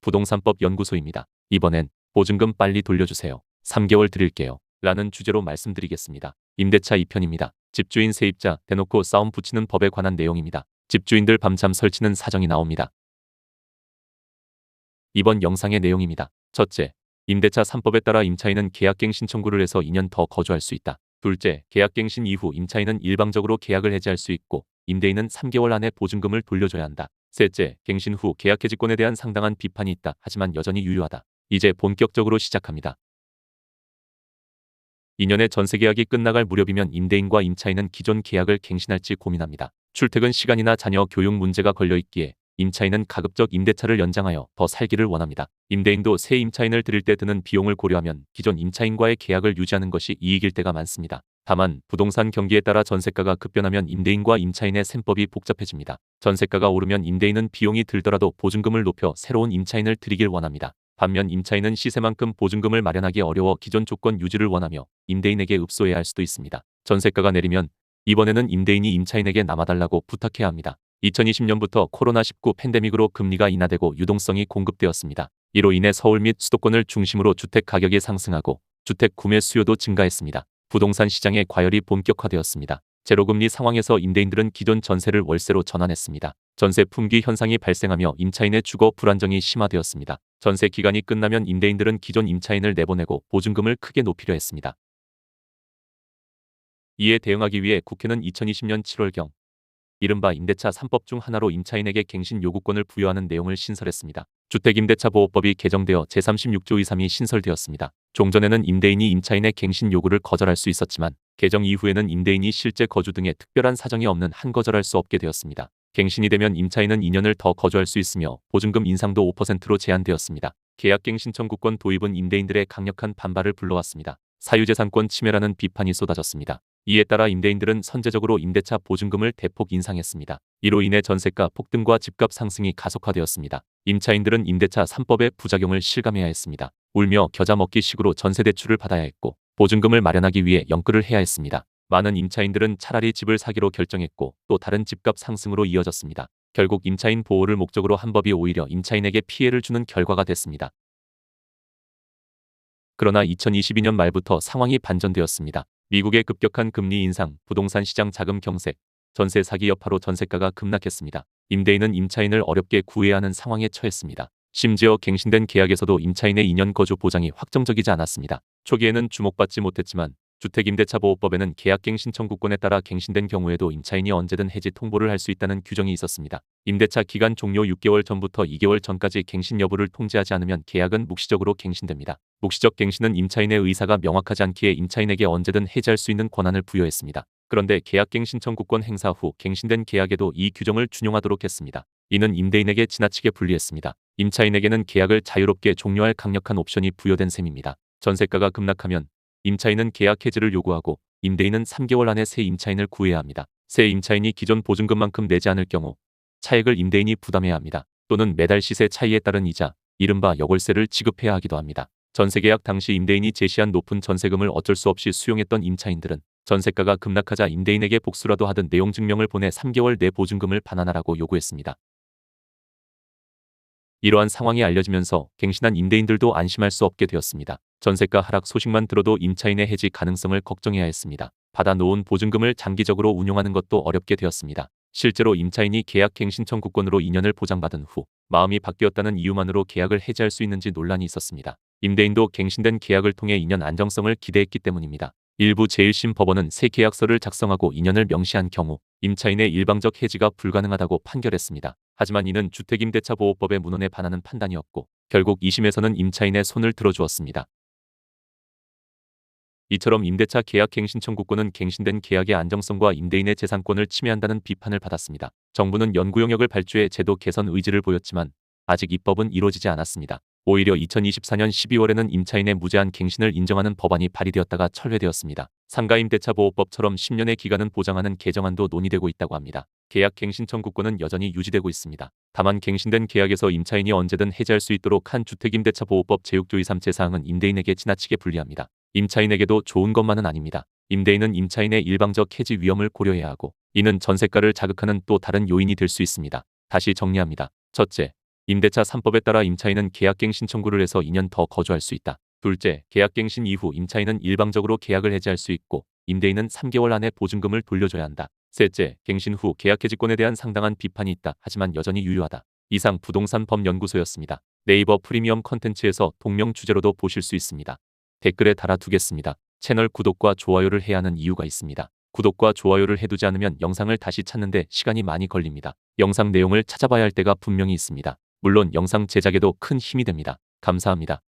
부동산법 연구소입니다. 이번엔 보증금 빨리 돌려주세요. 3개월 드릴게요. 라는 주제로 말씀드리겠습니다. 임대차 2편입니다. 집주인 세입자 대놓고 싸움 붙이는 법에 관한 내용입니다. 집주인들 밤잠 설치는 사정이 나옵니다. 이번 영상의 내용입니다. 첫째, 임대차 3법에 따라 임차인은 계약갱 신청구를 해서 2년 더 거주할 수 있다. 둘째, 계약갱신 이후 임차인은 일방적으로 계약을 해지할 수 있고 임대인은 3개월 안에 보증금을 돌려줘야 한다. 셋째, 갱신 후 계약 해지권에 대한 상당한 비판이 있다. 하지만 여전히 유효하다. 이제 본격적으로 시작합니다. 2년의 전세계약이 끝나갈 무렵이면 임대인과 임차인은 기존 계약을 갱신할지 고민합니다. 출퇴근 시간이나 자녀 교육 문제가 걸려있기에 임차인은 가급적 임대차를 연장하여 더 살기를 원합니다. 임대인도 새 임차인을 들일 때 드는 비용을 고려하면 기존 임차인과의 계약을 유지하는 것이 이익일 때가 많습니다. 다만 부동산 경기에 따라 전세가가 급변하면 임대인과 임차인의 셈법이 복잡해집니다. 전세가가 오르면 임대인은 비용이 들더라도 보증금을 높여 새로운 임차인을 들이길 원합니다. 반면 임차인은 시세만큼 보증금을 마련하기 어려워 기존 조건 유지를 원하며 임대인에게 읍소해야 할 수도 있습니다. 전세가가 내리면 이번에는 임대인이 임차인에게 남아달라고 부탁해야 합니다. 2020년부터 코로나19 팬데믹으로 금리가 인하되고 유동성이 공급되었습니다. 이로 인해 서울 및 수도권을 중심으로 주택 가격이 상승하고 주택 구매 수요도 증가했습니다. 부동산 시장의 과열이 본격화되었습니다. 제로금리 상황에서 임대인들은 기존 전세를 월세로 전환했습니다. 전세 품귀 현상이 발생하며 임차인의 주거 불안정이 심화되었습니다. 전세 기간이 끝나면 임대인들은 기존 임차인을 내보내고 보증금을 크게 높이려 했습니다. 이에 대응하기 위해 국회는 2020년 7월경 이른바 임대차 3법 중 하나로 임차인에게 갱신 요구권을 부여하는 내용을 신설했습니다. 주택임대차보호법이 개정되어 제36조 2.3이 신설되었습니다. 종전에는 임대인이 임차인의 갱신 요구를 거절할 수 있었지만 개정 이후에는 임대인이 실제 거주 등의 특별한 사정이 없는 한 거절할 수 없게 되었습니다. 갱신이 되면 임차인은 2년을 더 거주할 수 있으며 보증금 인상도 5%로 제한되었습니다. 계약갱 신청구권 도입은 임대인들의 강력한 반발을 불러왔습니다. 사유재산권 침해라는 비판이 쏟아졌습니다. 이에 따라 임대인들은 선제적으로 임대차 보증금을 대폭 인상했습니다. 이로 인해 전세가 폭등과 집값 상승이 가속화되었습니다. 임차인들은 임대차 3법의 부작용을 실감해야 했습니다. 울며 겨자 먹기 식으로 전세대출을 받아야 했고 보증금을 마련하기 위해 연끌을 해야 했습니다. 많은 임차인들은 차라리 집을 사기로 결정했고 또 다른 집값 상승으로 이어졌습니다. 결국 임차인 보호를 목적으로 한 법이 오히려 임차인에게 피해를 주는 결과가 됐습니다. 그러나 2022년 말부터 상황이 반전되었습니다. 미국의 급격한 금리 인상, 부동산 시장 자금 경색, 전세 사기 여파로 전세가가 급락했습니다. 임대인은 임차인을 어렵게 구해야 하는 상황에 처했습니다. 심지어 갱신된 계약에서도 임차인의 2년 거주 보장이 확정적이지 않았습니다. 초기에는 주목받지 못했지만 주택임대차보호법에는 계약갱 신청구권에 따라 갱신된 경우에도 임차인이 언제든 해지 통보를 할 수 있다는 규정이 있었습니다. 임대차 기간 종료 6개월 전부터 2개월 전까지 갱신 여부를 통지하지 않으면 계약은 묵시적으로 갱신됩니다. 묵시적 갱신은 임차인의 의사가 명확하지 않기에 임차인에게 언제든 해지할 수 있는 권한을 부여했습니다. 그런데 계약갱 신청구권 행사 후 갱신된 계약에도 이 규정을 준용하도록 했습니다. 이는 임대인에게 지나치게 불리했습니다. 임차인에게는 계약을 자유롭게 종료할 강력한 옵션이 부여된 셈입니다. 전세가가 급락하면 임차인은 계약 해지를 요구하고 임대인은 3개월 안에 새 임차인을 구해야 합니다. 새 임차인이 기존 보증금만큼 내지 않을 경우 차액을 임대인이 부담해야 합니다. 또는 매달 시세 차이에 따른 이자, 이른바 여골세를 지급해야 하기도 합니다. 전세계약 당시 임대인이 제시한 높은 전세금을 어쩔 수 없이 수용했던 임차인들은 전세가가 급락하자 임대인에게 복수라도 하든 내용 증명을 보내 3개월 내 보증금을 반환하라고 요구했습니다. 이러한 상황이 알려지면서 갱신한 임대인들도 안심할 수 없게 되었습니다. 전세가 하락 소식만 들어도 임차인의 해지 가능성을 걱정해야 했습니다. 받아놓은 보증금을 장기적으로 운용하는 것도 어렵게 되었습니다. 실제로 임차인이 계약갱 신청구권으로 2년을 보장받은 후 마음이 바뀌었다는 이유만으로 계약을 해지할 수 있는지 논란이 있었습니다. 임대인도 갱신된 계약을 통해 2년 안정성을 기대했기 때문입니다. 일부 제1심 법원은 새 계약서를 작성하고 2년을 명시한 경우 임차인의 일방적 해지가 불가능하다고 판결했습니다. 하지만 이는 주택임대차보호법의 문헌에 반하는 판단이었고 결국 2심에서는 임차인의 손을 들어주었습니다. 이처럼 임대차 계약갱 신청구권은 갱신된 계약의 안정성과 임대인의 재산권을 침해한다는 비판을 받았습니다. 정부는 연구 영역을 발주해 제도 개선 의지를 보였지만 아직 입법은 이루어지지 않았습니다. 오히려 2024년 12월에는 임차인의 무제한 갱신을 인정하는 법안이 발의되었다가 철회되었습니다. 상가임대차보호법처럼 10년의 기간은 보장하는 개정안도 논의되고 있다고 합니다. 계약갱신 청구권은 여전히 유지되고 있습니다. 다만 갱신된 계약에서 임차인이 언제든 해지할 수 있도록 한 주택임대차보호법 제6조 2.3 제사항은 임대인에게 지나치게 불리합니다. 임차인에게도 좋은 것만은 아닙니다. 임대인은 임차인의 일방적 해지 위험을 고려해야 하고 이는 전세가를 자극하는 또 다른 요인이 될 수 있습니다. 다시 정리합니다. 첫째, 임대차 3법에 따라 임차인은 계약갱신 청구를 해서 2년 더 거주할 수 있다. 둘째, 계약갱신 이후 임차인은 일방적으로 계약을 해지할 수 있고 임대인은 3개월 안에 보증금을 돌려줘야 한다. 셋째, 갱신 후 계약 해지권에 대한 상당한 비판이 있다. 하지만 여전히 유효하다. 이상 부동산 법연구소였습니다. 네이버 프리미엄 컨텐츠에서 동명 주제로도 보실 수 있습니다. 댓글에 달아두겠습니다. 채널 구독과 좋아요를 해야 하는 이유가 있습니다. 구독과 좋아요를 해두지 않으면 영상을 다시 찾는데 시간이 많이 걸립니다. 영상 내용을 찾아봐야 할 때가 분명히 있습니다. 물론 영상 제작에도 큰 힘이 됩니다. 감사합니다.